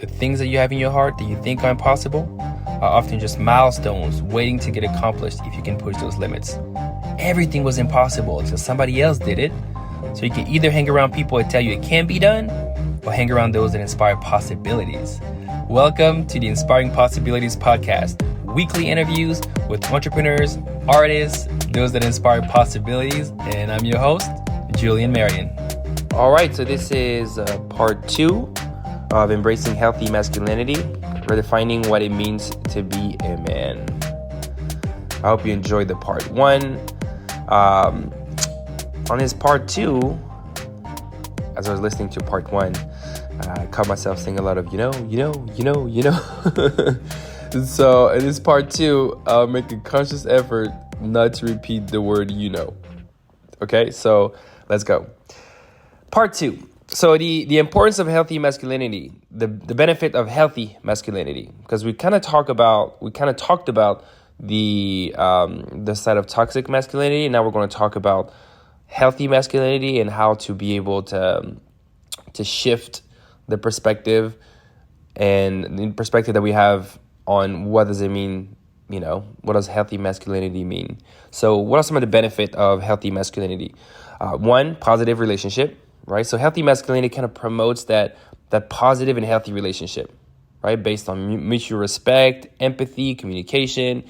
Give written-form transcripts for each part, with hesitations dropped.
The things that you have in your heart that you think are impossible are often just milestones waiting to get accomplished if you can push those limits. Everything was impossible until somebody else did it. So you can either hang around people that tell you it can be done, or hang around those that inspire possibilities. Welcome to the Inspiring Possibilities Podcast. Weekly interviews with entrepreneurs, artists, those that inspire possibilities. And I'm your host, Julian Marion. All right, so this is part 2 of Embracing Healthy Masculinity, Redefining What It Means to be a Man. I hope you enjoyed the part 1. On this part 2, as I was listening to part 1, I caught myself saying a lot of, you know. So in this part 2, I'll make a conscious effort not to repeat the word you know. Okay, so let's go. Part 2. So the importance of healthy masculinity, the benefit of healthy masculinity, because we kind of talked about the side of toxic masculinity, and now we're going to talk about healthy masculinity and how to be able to shift the perspective and the perspective that we have on what does it mean, what does healthy masculinity mean? So what are some of the benefits of healthy masculinity? One, positive relationship. Right, so healthy masculinity kind of promotes that positive and healthy relationship, right, based on mutual respect, empathy, communication,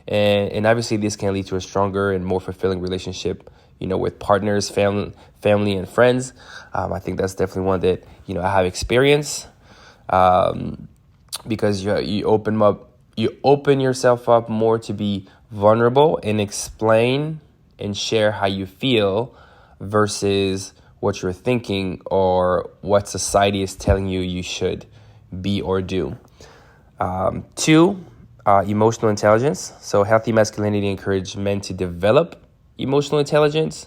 and obviously this can lead to a stronger and more fulfilling relationship, with partners, family, and friends. I think that's definitely one that I have experienced, because you open yourself up more to be vulnerable and explain and share how you feel versus what you're thinking or what society is telling you should be or do. 2, emotional intelligence. So healthy masculinity encourages men to develop emotional intelligence,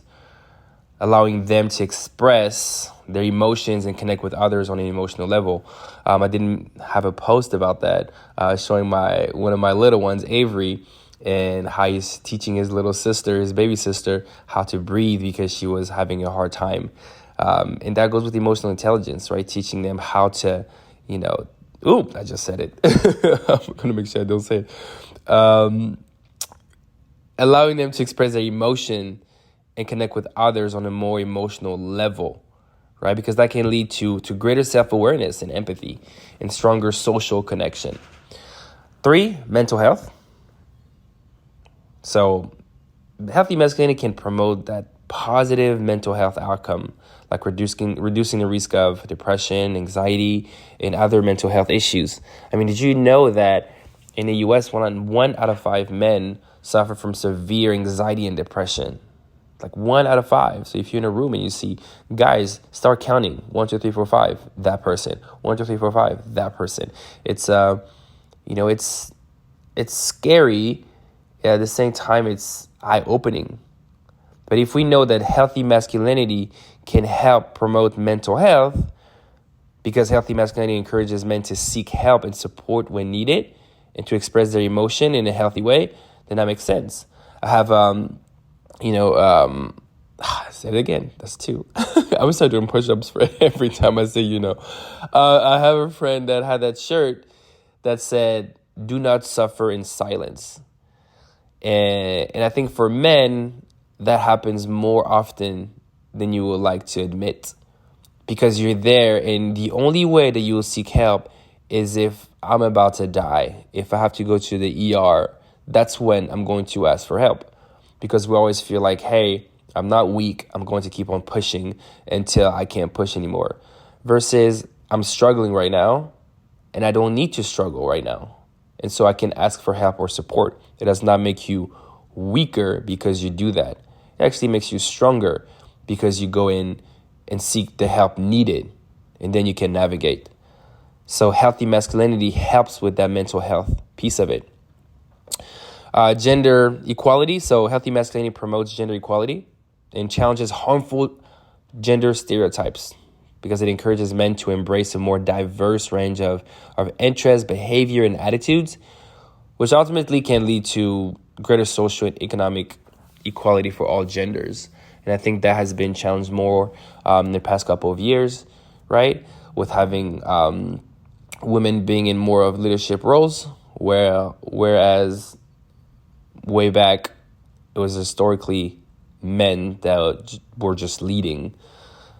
allowing them to express their emotions and connect with others on an emotional level. I didn't have a post about that, showing one of my little ones, Avery, and how he's teaching his little sister, his baby sister, how to breathe because she was having a hard time. And that goes with emotional intelligence, right? Teaching them how to, I just said it. I'm going to make sure I don't say it. Allowing them to express their emotion and connect with others on a more emotional level, right? Because that can lead to greater self-awareness and empathy and stronger social connection. 3, mental health. So healthy masculinity can promote that positive mental health outcome, like reducing the risk of depression, anxiety, and other mental health issues. I mean, did you know that in the U.S., 1 out of 5 men suffer from severe anxiety and depression? Like 1 out of 5. So if you're in a room and you see guys, start counting 1, 2, 3, 4, 5. That person. 1, 2, 3, 4, 5. That person. It's it's scary. At the same time, it's eye-opening. But if we know that healthy masculinity can help promote mental health, because healthy masculinity encourages men to seek help and support when needed and to express their emotion in a healthy way, then that makes sense. I have, say it again. That's 2. I'm going to start doing push-ups for every time I say, I have a friend that had that shirt that said, "Do not suffer in silence." And I think for men, that happens more often than you would like to admit, because you're there, and the only way that you will seek help is if I'm about to die. If I have to go to the ER, that's when I'm going to ask for help, because we always feel like, hey, I'm not weak. I'm going to keep on pushing until I can't push anymore, versus I'm struggling right now and I don't need to struggle right now. And so I can ask for help or support. It does not make you weaker because you do that. It actually makes you stronger because you go in and seek the help needed, and then you can navigate. So healthy masculinity helps with that mental health piece of it. Gender equality. So healthy masculinity promotes gender equality and challenges harmful gender stereotypes, because it encourages men to embrace a more diverse range of interests, behavior, and attitudes, which ultimately can lead to greater social and economic equality for all genders. And I think that has been challenged more in the past couple of years, right? With having women being in more of leadership roles, whereas way back it was historically men that were just leading.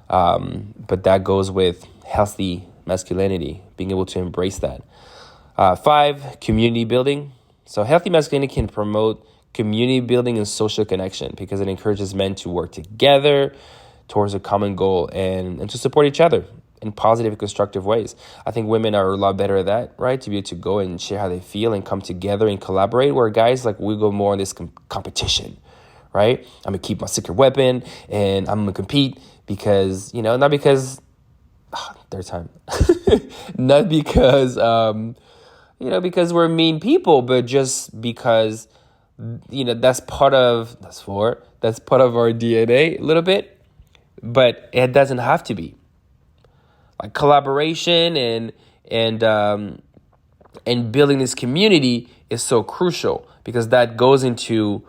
But that goes with healthy masculinity, being able to embrace that. 5, community building. So healthy masculinity can promote community building and social connection because it encourages men to work together towards a common goal and to support each other in positive and constructive ways. I think women are a lot better at that, right? To be able to go and share how they feel and come together and collaborate, where guys, like, we go more on this competition, right? I'm going to keep my secret weapon and I'm going to compete because, not because, third time, not because, because we're mean people, but just because, that's part of our DNA a little bit, but it doesn't have to be. Like collaboration and building this community is so crucial because that goes into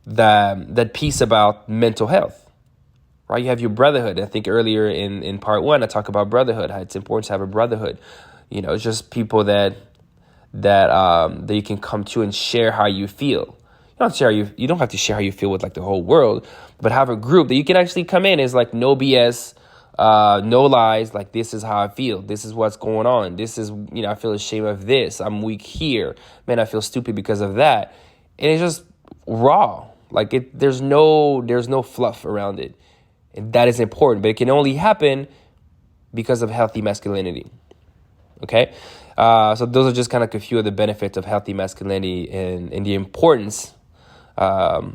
that piece about mental health, right? You have your brotherhood. I think earlier in part 1, I talk about brotherhood, how it's important to have a brotherhood. It's just people that you can come to and share how you feel. You don't have to share how you feel with like the whole world, but have a group that you can actually come in. Is like no BS, no lies. Like, this is how I feel. This is what's going on. This is, I feel ashamed of this. I'm weak here. Man, I feel stupid because of that. And it's just raw. Like there's no fluff around it. And that is important, but it can only happen because of healthy masculinity. Okay. So those are just kind of a few of the benefits of healthy masculinity and the importance, to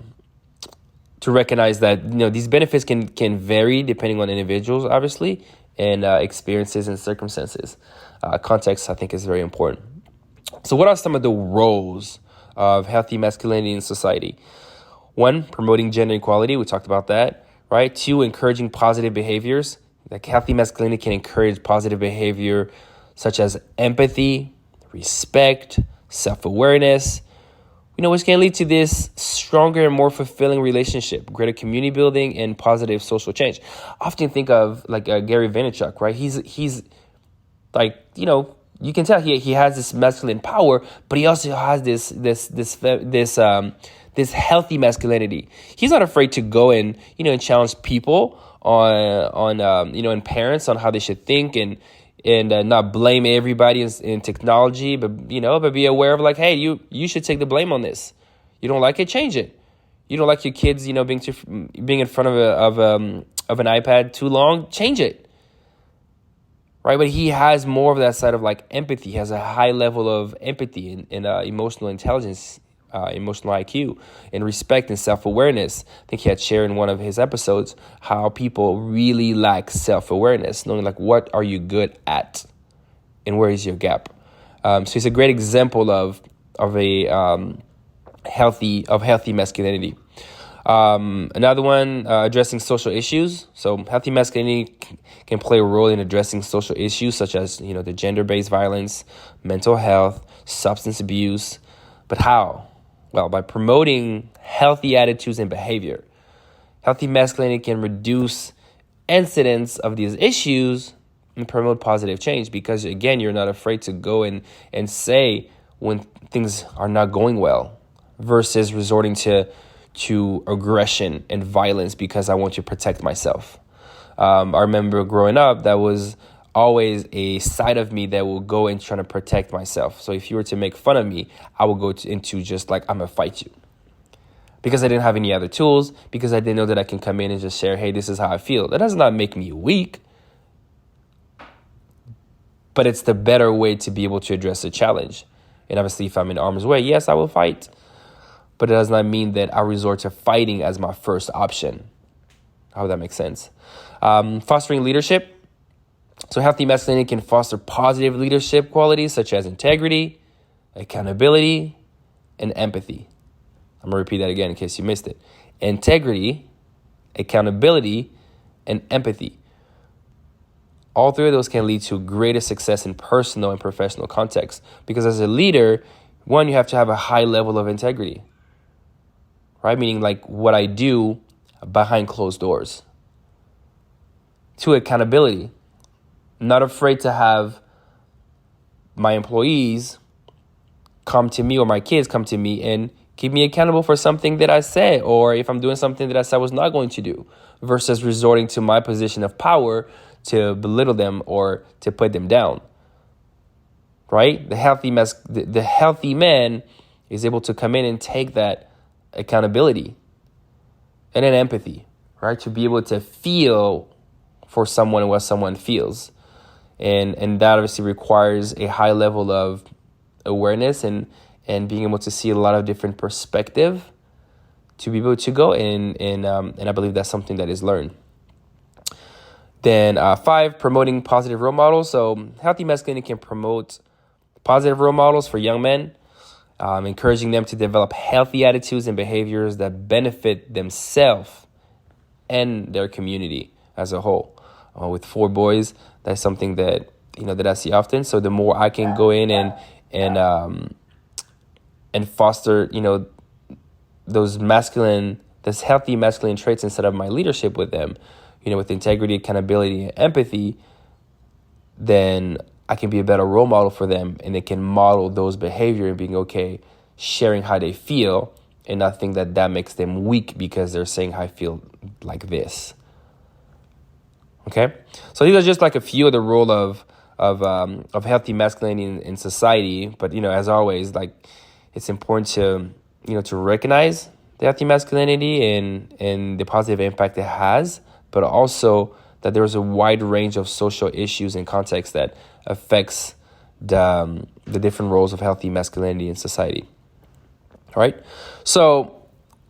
recognize that, these benefits can vary depending on individuals, obviously, and experiences and circumstances. Context, I think, is very important. So what are some of the roles of healthy masculinity in society? 1, promoting gender equality. We talked about that, right? 2, encouraging positive behaviors. Like, healthy masculinity can encourage positive behavior such as empathy, respect, self-awareness, which can lead to this stronger and more fulfilling relationship, greater community building, and positive social change. I often think of like Gary Vaynerchuk, right? He's like, you can tell he has this masculine power, but he also has this healthy masculinity. He's not afraid to go and challenge people on and parents on how they should think and not blame everybody in technology, but be aware of like, hey, you should take the blame on this. You don't like it, change it. You don't like your kids, being in front of an iPad too long, change it. Right, but he has more of that side of like empathy. He has a high level of empathy and emotional intelligence, emotional IQ, and respect and self-awareness. I think he had shared in one of his episodes how people really lack self-awareness, knowing like what are you good at and where is your gap. So he's a great example of healthy masculinity. Another one, addressing social issues. So healthy masculinity can play a role in addressing social issues such as the gender-based violence, mental health, substance abuse. But how? Well, by promoting healthy attitudes and behavior. Healthy masculinity can reduce incidents of these issues and promote positive change because, again, you're not afraid to go and say when things are not going well versus resorting to aggression and violence because I want to protect myself. I remember growing up, that was always a side of me that will go and try to protect myself. So if you were to make fun of me, I would go into just like, I'm going to fight you. Because I didn't have any other tools, because I didn't know that I can come in and just share, hey, this is how I feel. That does not make me weak. But it's the better way to be able to address a challenge. And obviously, if I'm in harm's way, yes, I will fight. But it does not mean that I resort to fighting as my first option. I hope that makes sense. Fostering leadership. So healthy masculinity can foster positive leadership qualities such as integrity, accountability, and empathy. I'm going to repeat that again in case you missed it. Integrity, accountability, and empathy. All three of those can lead to greater success in personal and professional contexts. Because as a leader, 1, you have to have a high level of integrity. Right? Meaning like what I do behind closed doors. 2, accountability. Not afraid to have my employees come to me or my kids come to me and keep me accountable for something that I said, or if I'm doing something that I said I was not going to do, versus resorting to my position of power to belittle them or to put them down. Right? The healthy man is able to come in and take that accountability and then empathy, right? To be able to feel for someone and what someone feels. And that obviously requires a high level of awareness and being able to see a lot of different perspective to be able to go and I believe that's something that is learned. Then 5, promoting positive role models. So healthy masculinity can promote positive role models for young men, encouraging them to develop healthy attitudes and behaviors that benefit themselves and their community as a whole. With 4 boys, that's something that that I see often. So the more I can go in and foster those healthy masculine traits inside of my leadership with them, with integrity, accountability, and empathy, then I can be a better role model for them, and they can model those behavior and being okay, sharing how they feel, and not think that makes them weak because they're saying I feel like this. Okay, so these are just like a few of the role of healthy masculinity in society. But as always, like it's important to recognize the healthy masculinity and the positive impact it has, but also that there's a wide range of social issues and contexts that affects the different roles of healthy masculinity in society. All right. So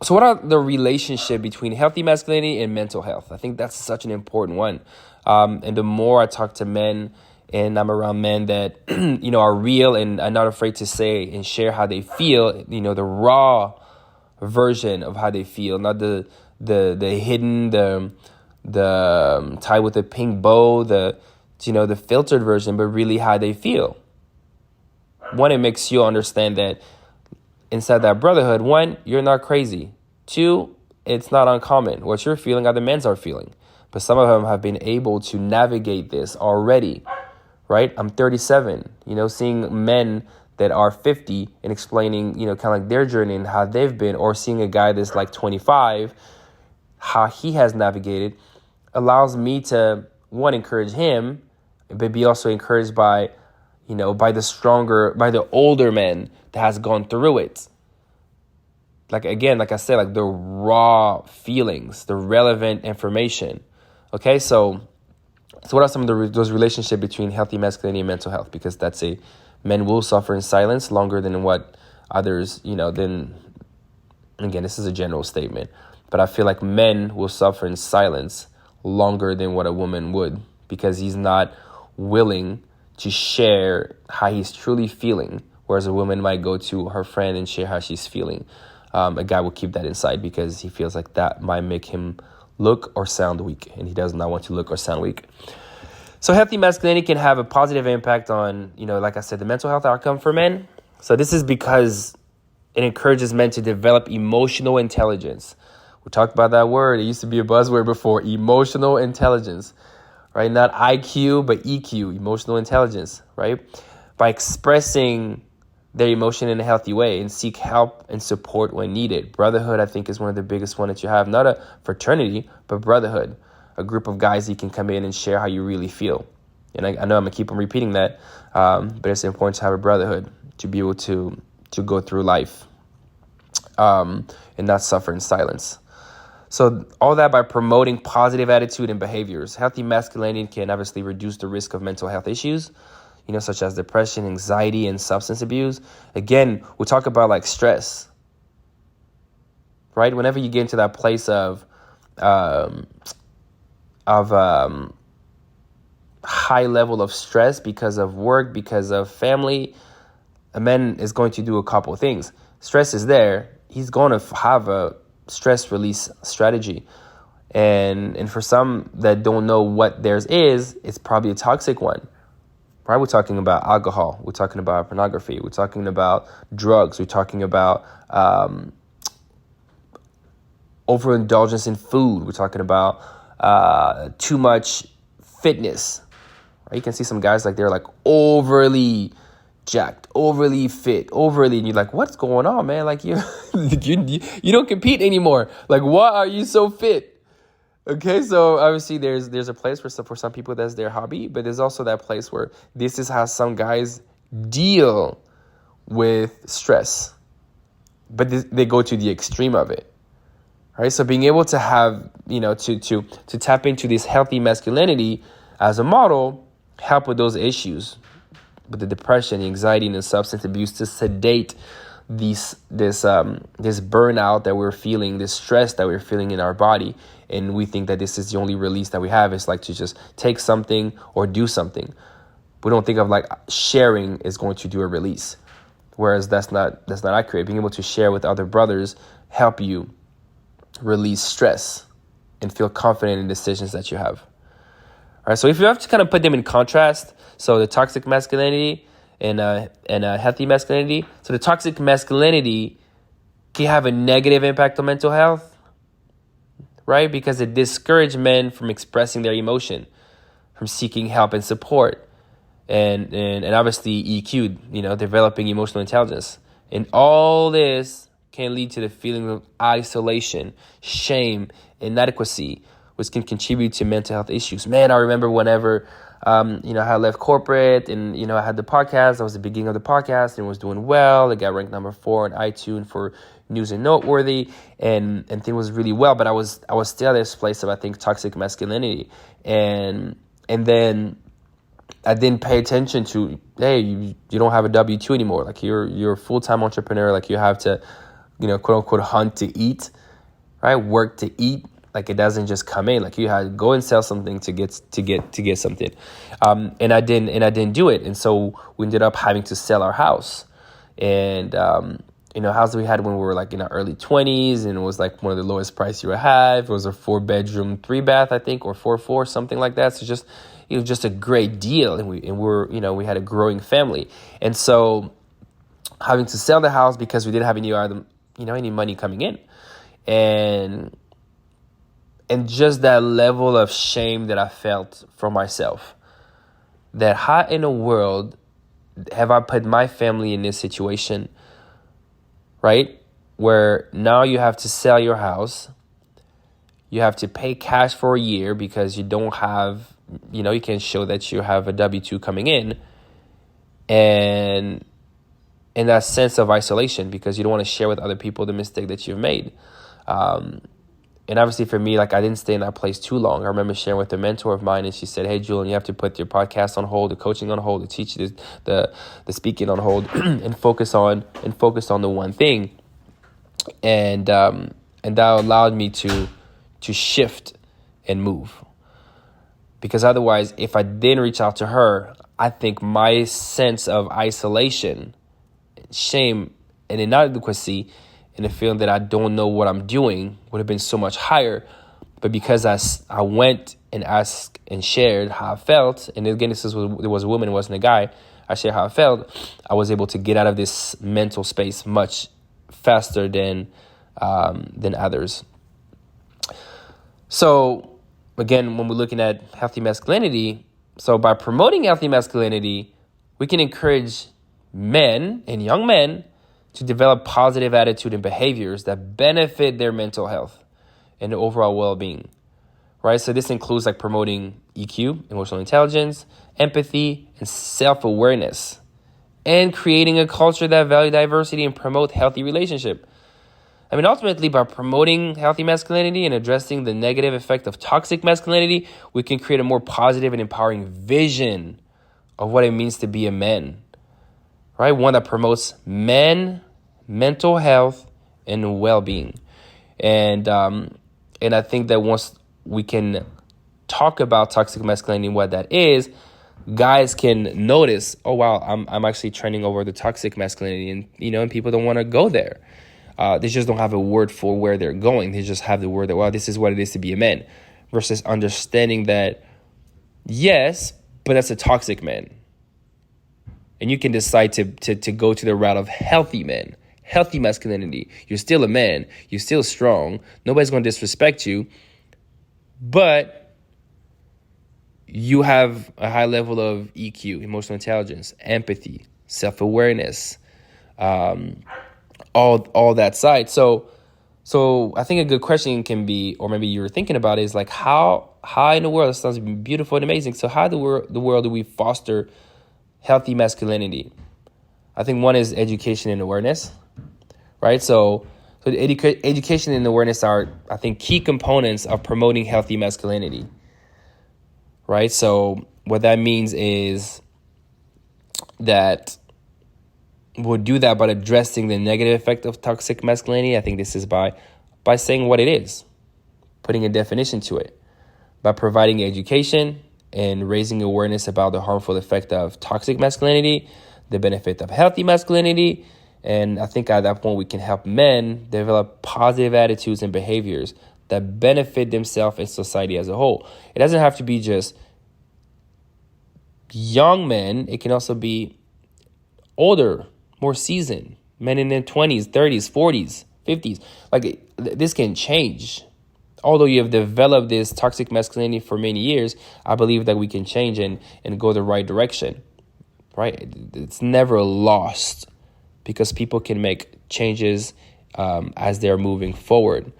what are the relationship between healthy masculinity and mental health? I think that's such an important one. And the more I talk to men and I'm around men that, are real and are not afraid to say and share how they feel, the raw version of how they feel, not the hidden, the tie with a pink bow, the filtered version, but really how they feel. One, it makes you understand that inside that brotherhood, 1, you're not crazy. 2, it's not uncommon. What you're feeling, other men are feeling. But some of them have been able to navigate this already, right? I'm 37, seeing men that are 50 and explaining, kind of like their journey and how they've been, or seeing a guy that's like 25, how he has navigated, allows me to, 1, encourage him, but be also encouraged by the older men that has gone through it. Like I said, like the raw feelings, the relevant information. Okay, so what are some of those relationships between healthy masculinity and mental health? Because men will suffer in silence longer than what others, again, this is a general statement, but I feel like men will suffer in silence longer than what a woman would, because he's not willing to share how he's truly feeling, whereas a woman might go to her friend and share how she's feeling. A guy will keep that inside because he feels like that might make him look or sound weak, and he does not want to look or sound weak. So healthy masculinity can have a positive impact on, like I said, the mental health outcome for men. So this is because it encourages men to develop emotional intelligence. We talked about that word. It used to be a buzzword before, emotional intelligence, right? Not IQ, but EQ, emotional intelligence, right? By expressing their emotion in a healthy way and seek help and support when needed. Brotherhood, I think, is one of the biggest one that you have. Not a fraternity, but brotherhood. A group of guys you can come in and share how you really feel. And I know I'm going to keep on repeating that, but it's important to have a brotherhood to be able to go through life and not suffer in silence. So all that by promoting positive attitude and behaviors. Healthy masculinity can obviously reduce the risk of mental health issues, such as depression, anxiety, and substance abuse. Again, we talk about like stress, right? Whenever you get into that place of high level of stress because of work, because of family, a man is going to do a couple of things. Stress is there. He's going to have a stress release strategy. And for some that don't know what theirs is, it's probably a toxic one. Right? We're talking about alcohol. We're talking about pornography. We're talking about drugs. We're talking about overindulgence in food. We're talking about too much fitness. Right? You can see some guys like they're like overly jacked, overly fit, overly, and you're like, what's going on, man? Like you don't compete anymore. Like, why are you so fit? Okay, so obviously there's a place for some people that's their hobby, but there's also that place where this is how some guys deal with stress, but they go to the extreme of it. Right, so being able to have, to tap into this healthy masculinity as a model, help with those issues, with the depression, the anxiety, and the substance abuse, to sedate this burnout that we're feeling, this stress that we're feeling in our body, and we think that this is the only release that we have. It's like to just take something or do something. We don't think of like sharing is going to do a release, whereas that's not accurate. Being able to share with other brothers help you release stress and feel confident in decisions that you have. All right, so if you have to kind of put them in contrast, so the toxic masculinity and healthy masculinity. So the toxic masculinity can have a negative impact on mental health, right? Because it discourages men from expressing their emotion, from seeking help and support, and obviously EQ, developing emotional intelligence. And all this can lead to the feeling of isolation, shame, inadequacy, which can contribute to mental health issues. Man, I remember whenever, I had left corporate and, I had the podcast. That was the beginning of the podcast and it was doing well. It got ranked number 4 on iTunes for news and noteworthy, and things was really well. But I was still at this place of, I think, toxic masculinity. And then I didn't pay attention to, hey, you don't have a W-2 anymore. Like you're a full-time entrepreneur. Like you have to, quote unquote, hunt to eat, right? Work to eat. Like it doesn't just come in. Like you had to go and sell something to get something, and I didn't do it. And so we ended up having to sell our house, and house that we had when we were like in our early 20s, and it was like one of the lowest price you would have. It was a 4-bedroom, 3-bath, I think, or 4-4, something like that. So just a great deal, and we had a growing family, and so having to sell the house because we didn't have any money coming in, and just that level of shame that I felt for myself, that how in the world have I put my family in this situation, right? Where now you have to sell your house, you have to pay cash for a year because you don't have, you can't show that you have a W-2 coming in, and that sense of isolation because you don't want to share with other people the mistake that you've made. And obviously for me, like I didn't stay in that place too long. I remember sharing with a mentor of mine, and she said, "Hey, Julian, you have to put your podcast on hold, the coaching on hold, the teaching, the speaking on hold, and focus on the one thing." And that allowed me to shift and move. Because otherwise, if I didn't reach out to her, I think my sense of isolation, shame, and inadequacy, and the feeling that I don't know what I'm doing would have been so much higher. But because I went and asked and shared how I felt, and again, it was a woman, it wasn't a guy, I shared how I felt, I was able to get out of this mental space much faster than others. So again, when we're looking at healthy masculinity, so by promoting healthy masculinity, we can encourage men and young men to develop positive attitude and behaviors that benefit their mental health and their overall well-being, right? So this includes like promoting EQ, emotional intelligence, empathy, and self-awareness, and creating a culture that values diversity and promote healthy relationship. I mean, ultimately, by promoting healthy masculinity and addressing the negative effect of toxic masculinity, we can create a more positive and empowering vision of what it means to be a man, right? One that promotes mental health and well-being. And I think that once we can talk about toxic masculinity and what that is, guys can notice, oh wow, I'm actually trending over the toxic masculinity, and and people don't want to go there. They just don't have a word for where they're going. They just have the word that, well, this is what it is to be a man, versus understanding that, yes, but that's a toxic man. And you can decide to go to the route of healthy men, healthy masculinity. You're still a man. You're still strong. Nobody's going to disrespect you. But you have a high level of EQ, emotional intelligence, empathy, self-awareness, all that side. So I think a good question can be, or maybe you're thinking about, is like, how in the world, it sounds beautiful and amazing. So how the world do we foster healthy masculinity? I think one is education and awareness, right? So education and awareness are, I think, key components of promoting healthy masculinity, right? So what that means is that we'll do that by addressing the negative effect of toxic masculinity. I think this is by saying what it is, putting a definition to it, by providing education and raising awareness about the harmful effect of toxic masculinity, the benefit of healthy masculinity. And I think at that point we can help men develop positive attitudes and behaviors that benefit themselves and society as a whole. It doesn't have to be just young men. It can also be older, more seasoned, men in their 20s, 30s, 40s, 50s. Like, this can change. Although you have developed this toxic masculinity for many years, I believe that we can change and go the right direction, right? It's never lost, because people can make changes as they're moving forward.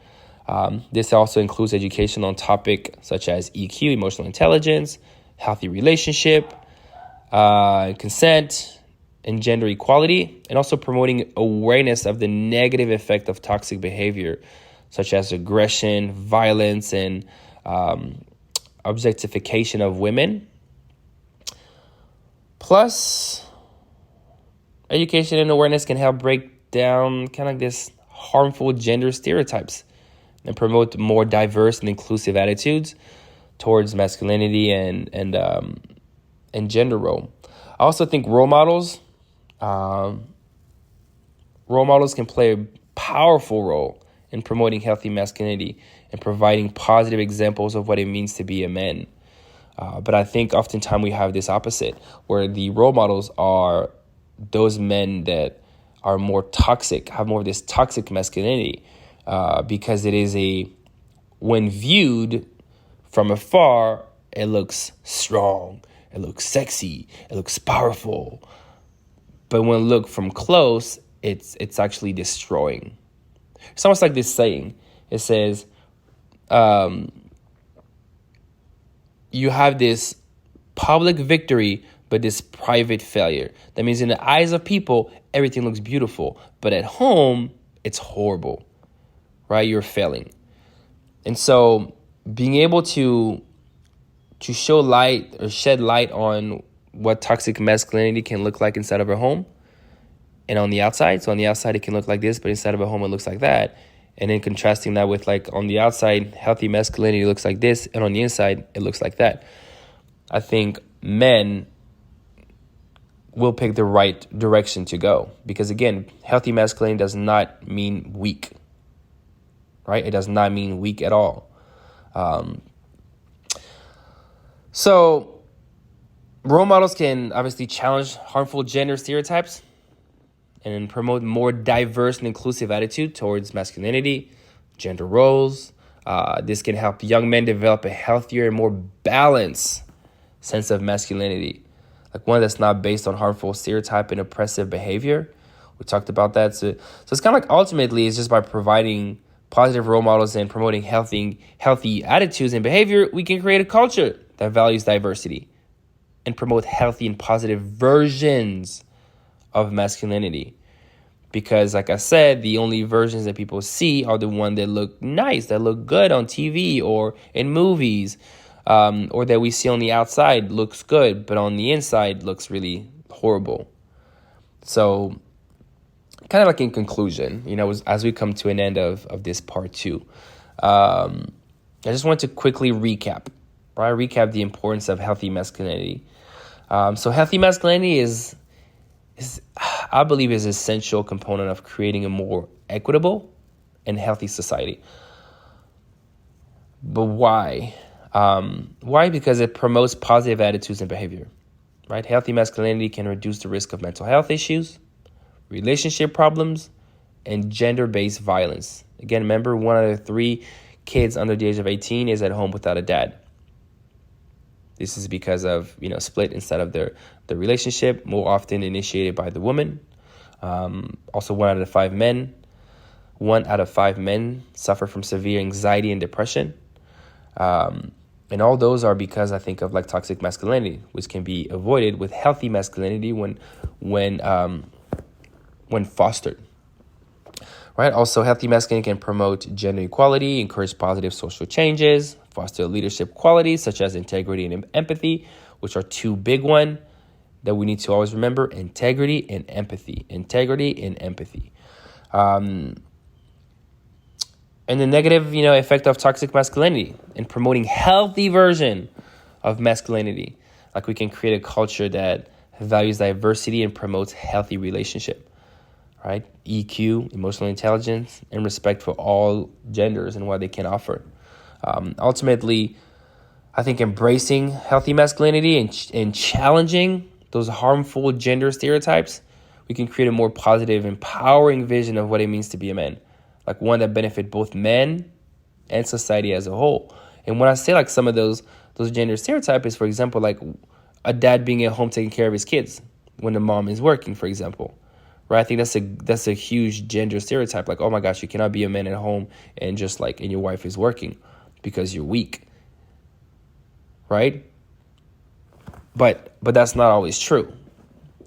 This also includes education on topics such as EQ, emotional intelligence, healthy relationship, consent, and gender equality, and also promoting awareness of the negative effect of toxic behavior, such as aggression, violence, and objectification of women. Plus, education and awareness can help break down kind of this harmful gender stereotypes and promote more diverse and inclusive attitudes towards masculinity and gender role. I also think role models can play a powerful role in promoting healthy masculinity and providing positive examples of what it means to be a man. But I think oftentimes we have this opposite, where the role models are those men that are more toxic, have more of this toxic masculinity, because it is when viewed from afar, it looks strong, it looks sexy, it looks powerful. But when looked from close, it's actually destroying. It's almost like this saying. It says, you have this public victory, but this private failure. That means in the eyes of people, everything looks beautiful, but at home, it's horrible, right? You're failing. And so being able to show light or shed light on what toxic masculinity can look like inside of a home and on the outside. So on the outside, it can look like this, but inside of a home, it looks like that. And then contrasting that with, like, on the outside, healthy masculinity looks like this, and on the inside, it looks like that. I think men will pick the right direction to go, because, again, healthy masculinity does not mean weak, right? It does not mean weak at all. So role models can obviously challenge harmful gender stereotypes and promote more diverse and inclusive attitude towards masculinity, gender roles. This can help young men develop a healthier and more balanced sense of masculinity, like one that's not based on harmful stereotype and oppressive behavior. We talked about that. So it's kind of like, ultimately, it's just by providing positive role models and promoting healthy attitudes and behavior, we can create a culture that values diversity and promote healthy and positive versions of masculinity. Because, like I said, the only versions that people see are the ones that look nice, that look good on TV or in movies, or that we see on the outside looks good, but on the inside looks really horrible. So, kind of like in conclusion, as we come to an end of this part 2, I just want to quickly recap the importance of healthy masculinity. So healthy masculinity is I believe is an essential component of creating a more equitable and healthy society. But why? Why? Because it promotes positive attitudes and behavior, right? Healthy masculinity can reduce the risk of mental health issues, relationship problems, and gender-based violence. Again, remember, 1 out of 3 kids under the age of 18 is at home without a dad. This is because of, split inside of the relationship, more often initiated by the woman. Also, 1 out of 5 men suffer from severe anxiety and depression. And all those are because, I think, of like toxic masculinity, which can be avoided with healthy masculinity when fostered. Right. Also, healthy masculinity can promote gender equality, encourage positive social changes, foster leadership qualities such as integrity and empathy, which are 2 big ones that we need to always remember: integrity and empathy. Integrity and empathy. And the negative, effect of toxic masculinity in promoting healthy version of masculinity. Like, we can create a culture that values diversity and promotes healthy relationship. Right? EQ, emotional intelligence, and respect for all genders and what they can offer. Ultimately, I think embracing healthy masculinity and challenging those harmful gender stereotypes, we can create a more positive, empowering vision of what it means to be a man. Like, one that benefit both men and society as a whole. And when I say like some of those gender stereotypes is, for example, like a dad being at home taking care of his kids when the mom is working, for example. Right? I think that's a huge gender stereotype. Like, oh my gosh, you cannot be a man at home and your wife is working because you're weak. Right? But that's not always true.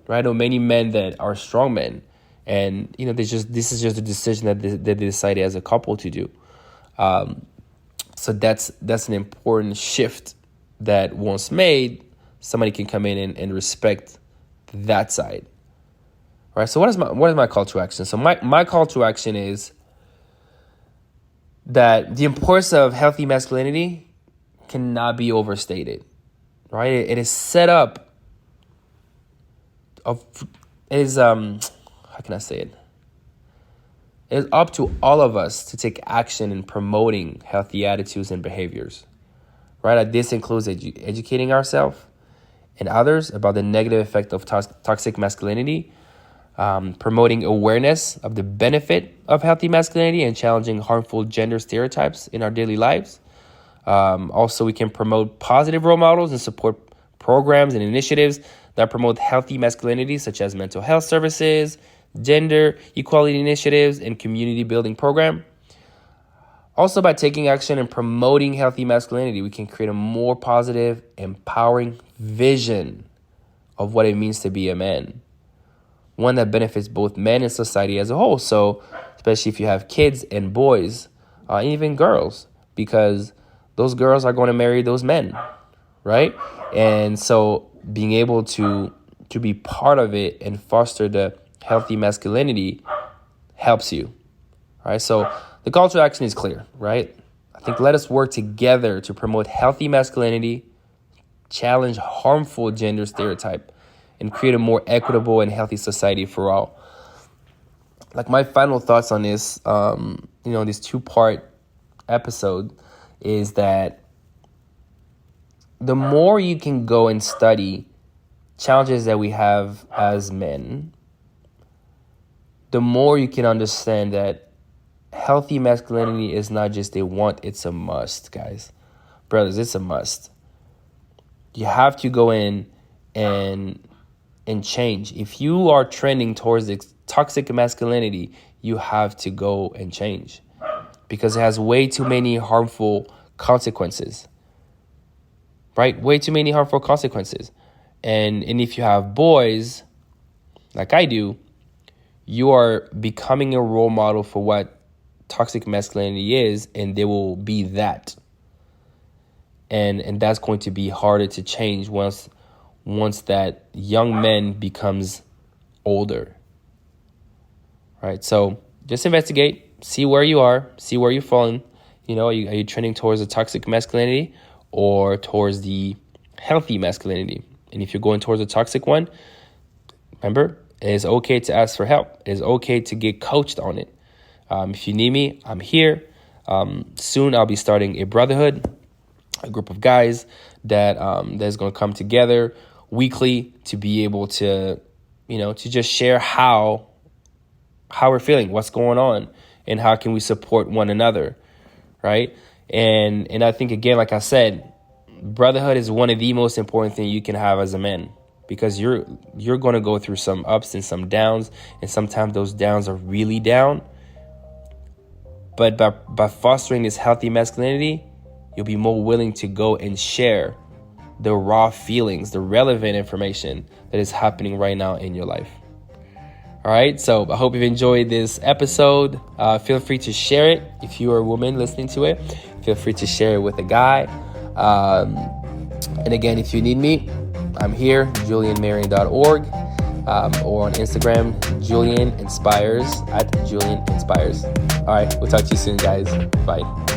Right? I know many men that are strong men, and this is just a decision that they decided as a couple to do. So that's an important shift that once made, somebody can come in and respect that side. Right. So what is my call to action? So my call to action is that the importance of healthy masculinity cannot be overstated. Right. It is set up how can I say it? It is up to all of us to take action in promoting healthy attitudes and behaviors. Right. This includes educating ourselves and others about the negative effect of toxic masculinity. Promoting awareness of the benefit of healthy masculinity and challenging harmful gender stereotypes in our daily lives. Also, we can promote positive role models and support programs and initiatives that promote healthy masculinity, such as mental health services, gender equality initiatives, and community building program. Also, by taking action and promoting healthy masculinity, we can create a more positive, empowering vision of what it means to be a man. One that benefits both men and society as a whole. So, especially if you have kids and boys, and even girls, because those girls are going to marry those men, right? And so being able to be part of it and foster the healthy masculinity helps you, right? So the call to action is clear, right? I think let us work together to promote healthy masculinity, challenge harmful gender stereotype, and create a more equitable and healthy society for all. Like, my final thoughts on this, this 2-part episode is that the more you can go and study challenges that we have as men, the more you can understand that healthy masculinity is not just a want, it's a must, guys. Brothers, it's a must. You have to go in and change. If you are trending towards the toxic masculinity, you have to go and change, because it has way too many harmful consequences. Right? Way too many harmful consequences. And if you have boys, like I do, you are becoming a role model for what toxic masculinity is, and they will be that. And that's going to be harder to change once that young man becomes older. Right? So just investigate, see where you are, see where you're falling. Are you trending towards the toxic masculinity or towards the healthy masculinity? And if you're going towards the toxic one, remember, it is okay to ask for help. It is okay to get coached on it. If you need me, I'm here. Soon I'll be starting a brotherhood, a group of guys that's going to come together weekly to be able to, to just share how we're feeling, what's going on, and how can we support one another, right? And I think, again, like I said, brotherhood is one of the most important things you can have as a man, because you're going to go through some ups and some downs, and sometimes those downs are really down. But by fostering this healthy masculinity, you'll be more willing to go and share the raw feelings, the relevant information that is happening right now in your life. All right, so I hope you've enjoyed this episode. Feel free to share it. If you are a woman listening to it, feel free to share it with a guy. And again, if you need me, I'm here, julianmarion.org, or on Instagram, Julian Inspires, @Julian Inspires. All right, we'll talk to you soon, guys. Bye.